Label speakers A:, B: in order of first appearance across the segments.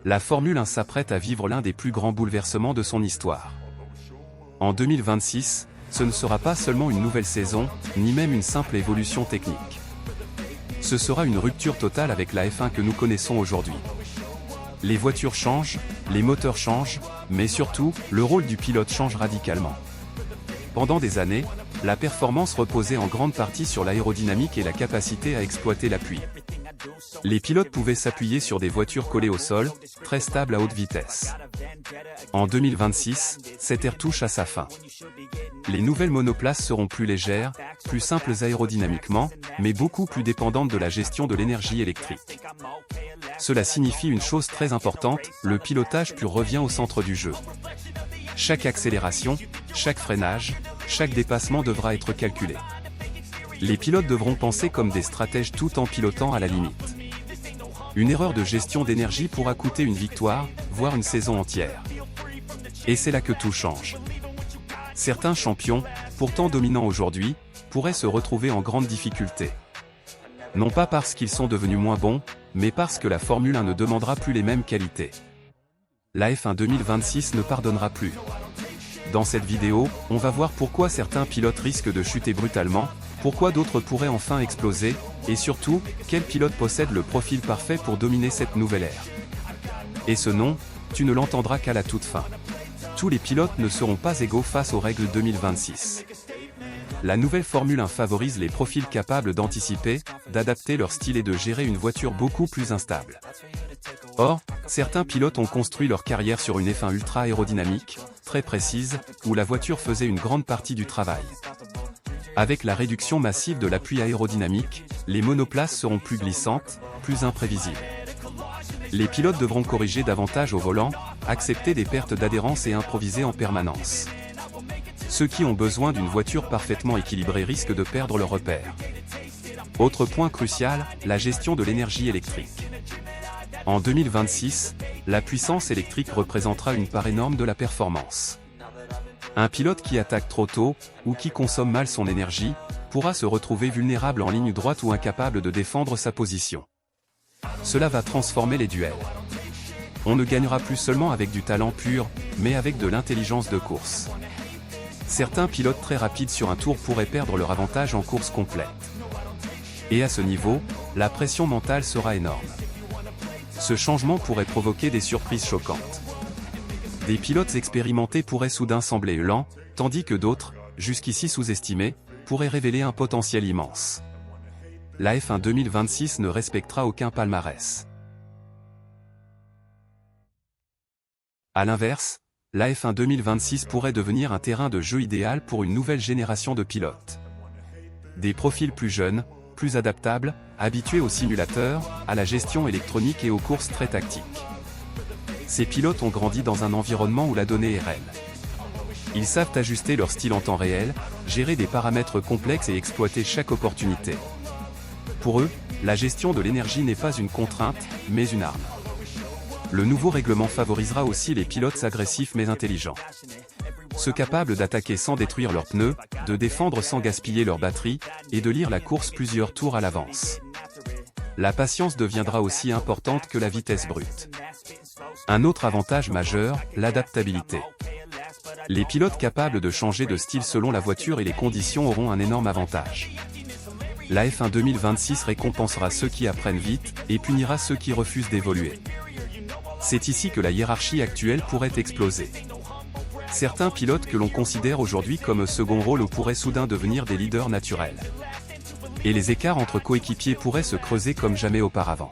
A: La Formule 1 s'apprête à vivre l'un des plus grands bouleversements de son histoire. En 2026, ce ne sera pas seulement une nouvelle saison, ni même une simple évolution technique. Ce sera une rupture totale avec la F1 que nous connaissons aujourd'hui. Les voitures changent, les moteurs changent, mais surtout, le rôle du pilote change radicalement. Pendant des années, la performance reposait en grande partie sur l'aérodynamique et la capacité à exploiter l'appui. Les pilotes pouvaient s'appuyer sur des voitures collées au sol, très stables à haute vitesse. En 2026, cette ère touche à sa fin. Les nouvelles monoplaces seront plus légères, plus simples aérodynamiquement, mais beaucoup plus dépendantes de la gestion de l'énergie électrique. Cela signifie une chose très importante, le pilotage pur revient au centre du jeu. Chaque accélération, chaque freinage, chaque dépassement devra être calculé. Les pilotes devront penser comme des stratèges tout en pilotant à la limite. Une erreur de gestion d'énergie pourra coûter une victoire, voire une saison entière. Et c'est là que tout change. Certains champions, pourtant dominants aujourd'hui, pourraient se retrouver en grande difficulté. Non pas parce qu'ils sont devenus moins bons, mais parce que la Formule 1 ne demandera plus les mêmes qualités. La F1 2026 ne pardonnera plus. Dans cette vidéo, on va voir pourquoi certains pilotes risquent de chuter brutalement, pourquoi d'autres pourraient enfin exploser, et surtout, quel pilote possède le profil parfait pour dominer cette nouvelle ère. Et ce nom, tu ne l'entendras qu'à la toute fin. Tous les pilotes ne seront pas égaux face aux règles 2026. La nouvelle Formule 1 favorise les profils capables d'anticiper, d'adapter leur style et de gérer une voiture beaucoup plus instable. Or, certains pilotes ont construit leur carrière sur une F1 ultra aérodynamique, très précise, où la voiture faisait une grande partie du travail. Avec la réduction massive de l'appui aérodynamique, les monoplaces seront plus glissantes, plus imprévisibles. Les pilotes devront corriger davantage au volant, accepter des pertes d'adhérence et improviser en permanence. Ceux qui ont besoin d'une voiture parfaitement équilibrée risquent de perdre leur repère. Autre point crucial, la gestion de l'énergie électrique. En 2026, la puissance électrique représentera une part énorme de la performance. Un pilote qui attaque trop tôt, ou qui consomme mal son énergie, pourra se retrouver vulnérable en ligne droite ou incapable de défendre sa position. Cela va transformer les duels. On ne gagnera plus seulement avec du talent pur, mais avec de l'intelligence de course. Certains pilotes très rapides sur un tour pourraient perdre leur avantage en course complète. Et à ce niveau, la pression mentale sera énorme. Ce changement pourrait provoquer des surprises choquantes. Des pilotes expérimentés pourraient soudain sembler lents, tandis que d'autres, jusqu'ici sous-estimés, pourraient révéler un potentiel immense. La F1 2026 ne respectera aucun palmarès. À l'inverse, la F1 2026 pourrait devenir un terrain de jeu idéal pour une nouvelle génération de pilotes. Des profils plus jeunes, plus adaptables, habitués aux simulateurs, à la gestion électronique et aux courses très tactiques. Ces pilotes ont grandi dans un environnement où la donnée est reine. Ils savent ajuster leur style en temps réel, gérer des paramètres complexes et exploiter chaque opportunité. Pour eux, la gestion de l'énergie n'est pas une contrainte, mais une arme. Le nouveau règlement favorisera aussi les pilotes agressifs mais intelligents. Ceux capables d'attaquer sans détruire leurs pneus, de défendre sans gaspiller leur batterie, et de lire la course plusieurs tours à l'avance. La patience deviendra aussi importante que la vitesse brute. Un autre avantage majeur, l'adaptabilité. Les pilotes capables de changer de style selon la voiture et les conditions auront un énorme avantage. La F1 2026 récompensera ceux qui apprennent vite, et punira ceux qui refusent d'évoluer. C'est ici que la hiérarchie actuelle pourrait exploser. Certains pilotes que l'on considère aujourd'hui comme second rôle pourraient soudain devenir des leaders naturels. Et les écarts entre coéquipiers pourraient se creuser comme jamais auparavant.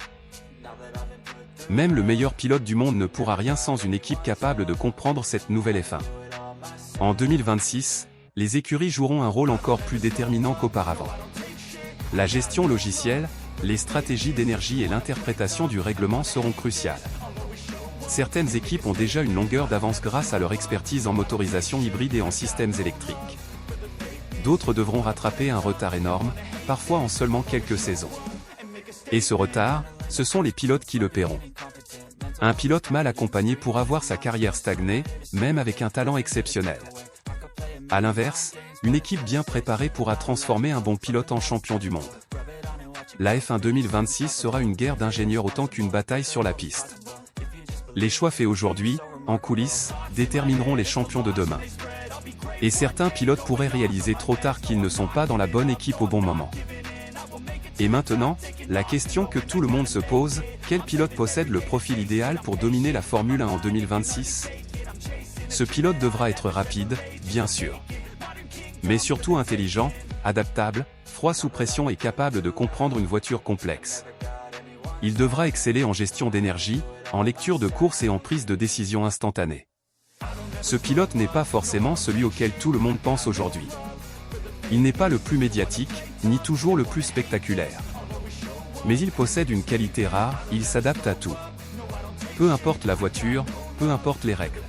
A: Même le meilleur pilote du monde ne pourra rien sans une équipe capable de comprendre cette nouvelle F1. En 2026, les écuries joueront un rôle encore plus déterminant qu'auparavant. La gestion logicielle, les stratégies d'énergie et l'interprétation du règlement seront cruciales. Certaines équipes ont déjà une longueur d'avance grâce à leur expertise en motorisation hybride et en systèmes électriques. D'autres devront rattraper un retard énorme, parfois en seulement quelques saisons. Et ce retard, ce sont les pilotes qui le paieront. Un pilote mal accompagné pourra voir sa carrière stagner, même avec un talent exceptionnel. À l'inverse, une équipe bien préparée pourra transformer un bon pilote en champion du monde. la F1 2026 sera une guerre d'ingénieurs autant qu'une bataille sur la piste. Les choix faits aujourd'hui, en coulisses, détermineront les champions de demain. Et certains pilotes pourraient réaliser trop tard qu'ils ne sont pas dans la bonne équipe au bon moment. Et maintenant, la question que tout le monde se pose, quel pilote possède le profil idéal pour dominer la Formule 1 en 2026? Ce pilote devra être rapide, bien sûr. Mais surtout intelligent, adaptable, froid sous pression et capable de comprendre une voiture complexe. Il devra exceller en gestion d'énergie, en lecture de course et en prise de décision instantanée. Ce pilote n'est pas forcément celui auquel tout le monde pense aujourd'hui. Il n'est pas le plus médiatique, ni toujours le plus spectaculaire. Mais il possède une qualité rare, il s'adapte à tout. Peu importe la voiture, peu importe les règles.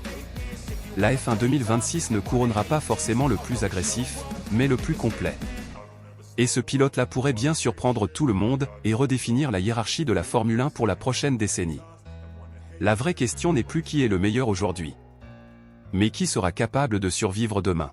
A: La F1 2026 ne couronnera pas forcément le plus agressif, mais le plus complet. Et ce pilote-là pourrait bien surprendre tout le monde et redéfinir la hiérarchie de la Formule 1 pour la prochaine décennie. La vraie question n'est plus qui est le meilleur aujourd'hui, mais qui sera capable de survivre demain.